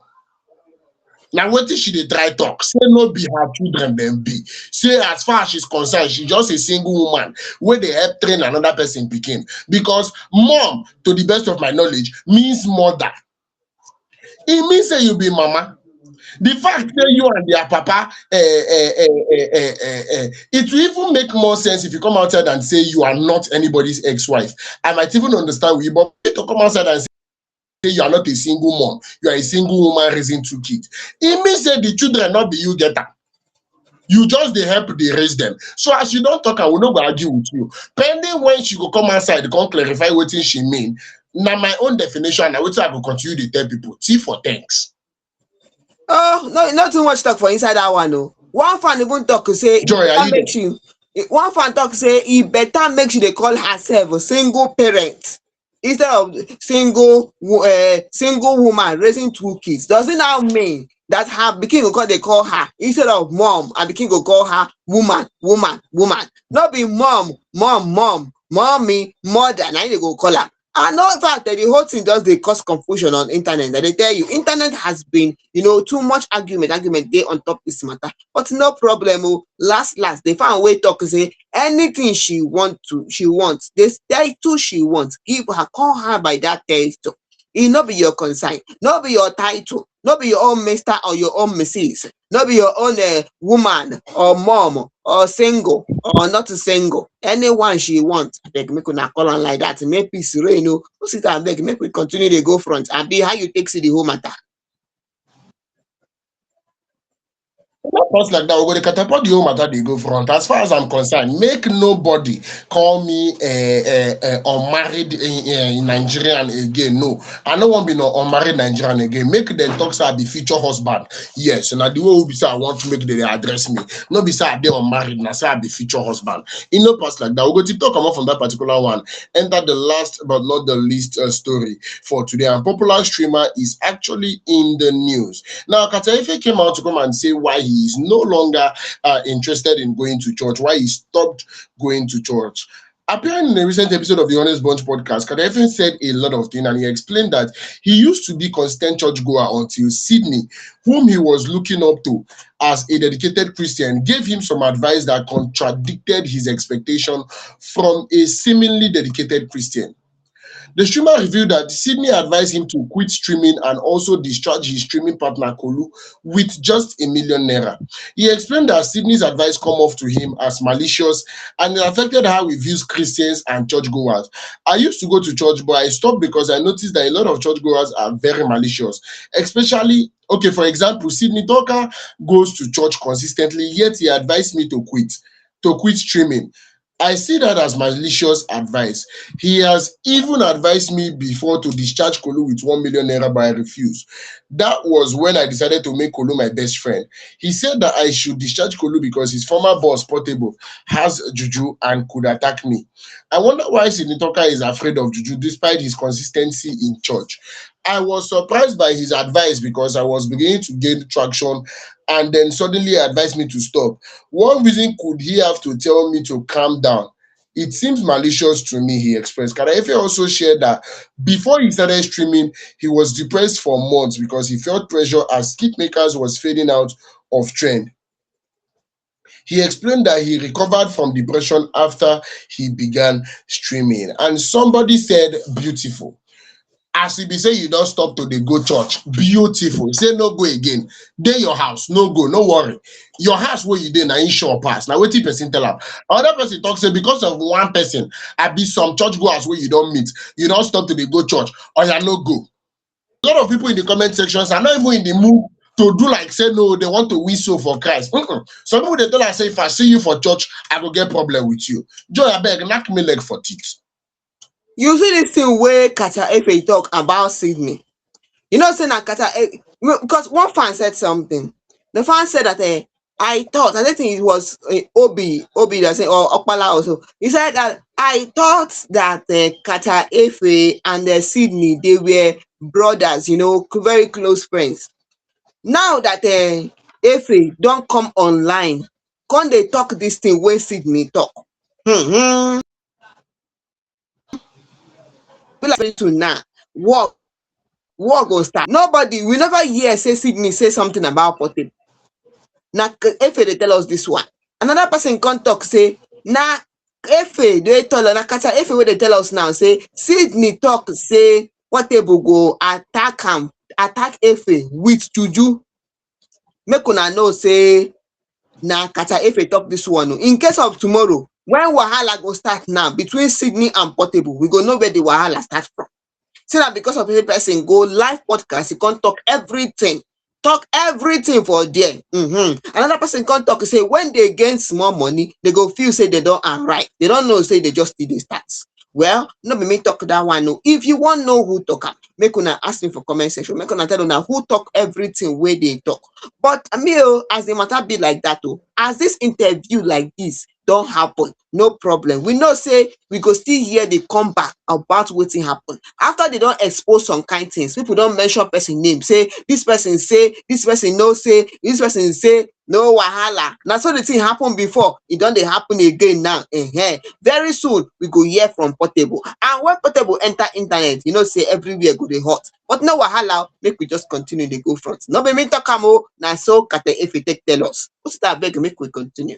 Now what is she dey try talk? Say no be her children them be. Say as far as she's concerned, she just a single woman where they help train another person pikin. Because mom, to the best of my knowledge, means mother. It means say you be mama. The fact that you and their papa, it will even make more sense if you come outside and say you are not anybody's ex-wife. I might even understand you, but to come outside and say you are not a single mom, you are a single woman raising two kids. It means that the children not be you get them. You just they help they raise them. So as you don't talk, I will not argue with you. Pending when she go come outside, come clarify what she mean. Now my own definition, I will continue to tell people. T for thanks. Oh, no, not too much talk for inside that one. No. One fan even talk say Joy, are you one fan talk say he better make sure they call herself a single parent instead of single woman raising two kids. Does it now mean that her pikin go they call her instead of mom and pikin go call her woman? Not be mom, mommy, mother. Now they go call her. And all fact that the whole thing does they cause confusion on internet. That they tell you internet has been, too much argument they on top this matter. But no problem. Oh, last they found a way talk say anything she wants. This title she wants, give her, call her by that title. It not be your concern, not be your title, not be your own mister or your own missus, not be your own woman or mom or single or not single. Anyone she wants, beg make una call on like that. Make peace reign. No, sit and beg, make we continue to go front and be how you take see the whole matter. Just like that, we're going to catapult the whole matter, they go front. As far as I'm concerned, make nobody call me unmarried in Nigerian again. No, I don't want to be no unmarried Nigerian again. Make them talk say I be future husband. Yes, and the way we be say I want to make them address me. No be say I be unmarried, now say I be future husband. In no past like that, we're going to talk about from that particular one. Enter the last but not the least story for today. A popular streamer is actually in the news. Now, Caterefe came out to come and say why he is no longer interested in going to church, why he stopped going to church. Appearing in a recent episode of the Honest Bunch podcast, Caterefe said a lot of things, and he explained that he used to be constant churchgoer until Sydney, whom he was looking up to as a dedicated Christian, gave him some advice that contradicted his expectation from a seemingly dedicated Christian. The streamer revealed that Sydney advised him to quit streaming and also discharge his streaming partner Kolu with just ₦1,000,000. He explained that Sydney's advice come off to him as malicious and it affected how he views Christians and churchgoers. I used to go to church, but I stopped because I noticed that a lot of churchgoers are very malicious, especially, okay, for example, Sydney Tucker goes to church consistently, yet he advised me to quit streaming. I see that as malicious advice. He has even advised me before to discharge Kolu with ₦1,000,000, but I refused. That was when I decided to make Kolu my best friend. He said that I should discharge Kolu because his former boss, Portable, has juju and could attack me. I wonder why Sydney Tucker is afraid of juju despite his consistency in church. I was surprised by his advice because I was beginning to gain traction and then suddenly advised me to stop. One reason could he have to tell me to calm down? It seems malicious to me, he expressed. Caterefe also shared that before he started streaming, he was depressed for months because he felt pressure as Skit makers was fading out of trend. He explained that he recovered from depression after he began streaming. And somebody said, beautiful. As he be say you don't stop to the go church, beautiful. Say no go again. Dey your house, no go, no worry. Your house where you dey na in sure pass. Now wetin person tell am. Another person talk say because of one person, I be some church goers where you don't meet, you don't stop to the go church, or you no go. A lot of people in the comment sections are not even in the mood to do like say no, they want to whistle for Christ. Some people they tell us say if I see you for church, I will get problem with you. Joy abeg, knock me leg for teeth. You see this thing where Caterefe talk about Sydney. You know, saying that because one fan said something. The fan said that I think it was Obi that said, or Okpala also. He said that I thought that Caterefe and Sydney, they were brothers, very close friends. Now that Efe don't come online, can't they talk this thing where Sydney talk? Like to now, war go start. Nobody, we never hear say Sydney say something about Portable. Now, Efe they tell us this one. Another person can talk say, now Efe they tell us, Efe where they tell us now say Sydney talk say Portable go attack Efe with juju. Make una know say na Caterefe talk this one. In case of tomorrow, when wahala go start now between Sydney and Portable, we go know where the wahala start from. See that because of the person go live podcast, he can't talk everything for there. Another person can't talk, say when they gain small money, they go feel say they don't right. They don't know, say they just did the stats. Well, no be me talk that one. No. If you want to know who talk, make una ask me for comment section. Make una tell una who talk everything where they talk. But as the matter be like that, as this interview like this don't happen, no problem. We know say we go still hear the comeback about what happen after they don't expose some kind things. People don't mention person name. Say this person say this person no say this person say No wahala. Now so the thing happened before, it don't dey happen again now. Very soon we go hear from Portable. And when Portable enter internet, you know say everywhere go dey hot. But no wahala, make we just continue dey go front. No be me talk am o, na so Caterefe take tell us. Osita abeg make we continue.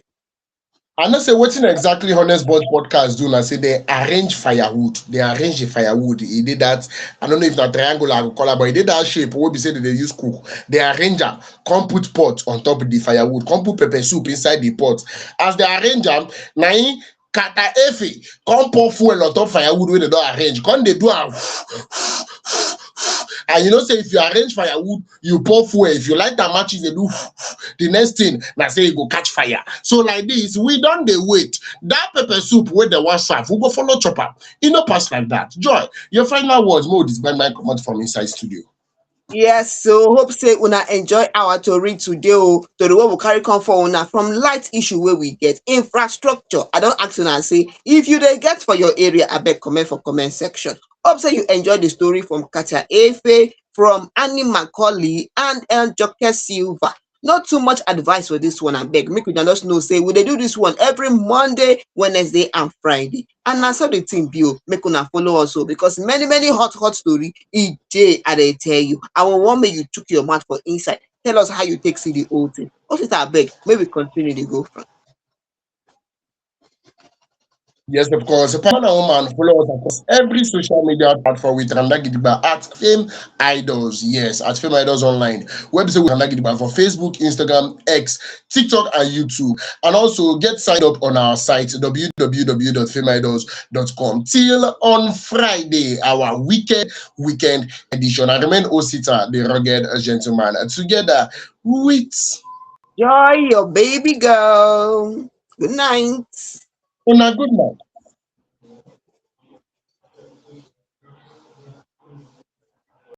I know say wetin exactly Honest Boys podcast do na say they arrange firewood. They arrange the firewood. He did that. I don't know if na triangle I go call it, but he did that shape wey be say that they use cook. They arrange am, come put pot on top of the firewood, come put pepper soup inside the pot. As they arrange am, na him Caterefe come pour fuel on top firewood wey they don arrange. Come they do am. And you know, say if you arrange firewood, you pour fuel. If you light the matches, they do the next thing. Now say you go catch fire. So like this, we don't they wait. That pepper soup where the one serve, we go follow chopper. You know, pass like that. Joy, your final words. More this band man come out from inside studio. Yes, so hope say una enjoy our tori today. Tori wey we carry come for una from light issue where we get infrastructure. I don't ask una say if you dey get for your area, abeg comment for comment section. Hope say you enjoy the story from Caterefe, from Annie Macaulay and Joke Silva. Not too much advice for this one, abeg. Make we just know say we dey do this one every Monday, Wednesday, and Friday. And na so the thing be o, make una follow us o, because many hot story e dey I dey tell you. I want make you chook your mouth for inside. Tell us how you take see the whole thing. Officer abeg, make we continue dey go front. Yes, of course. A man and woman follow us across every social media platform with Randagidiba at Fame Idols. Yes, at Fame Idols Online. Website with Randagidiba for Facebook, Instagram, X, TikTok, and YouTube. And also get signed up on our site www.fameidols.com till on Friday, our weekend edition. I remain Osita, the rugged gentleman, together with Joy, your baby girl. Good night. Una good night.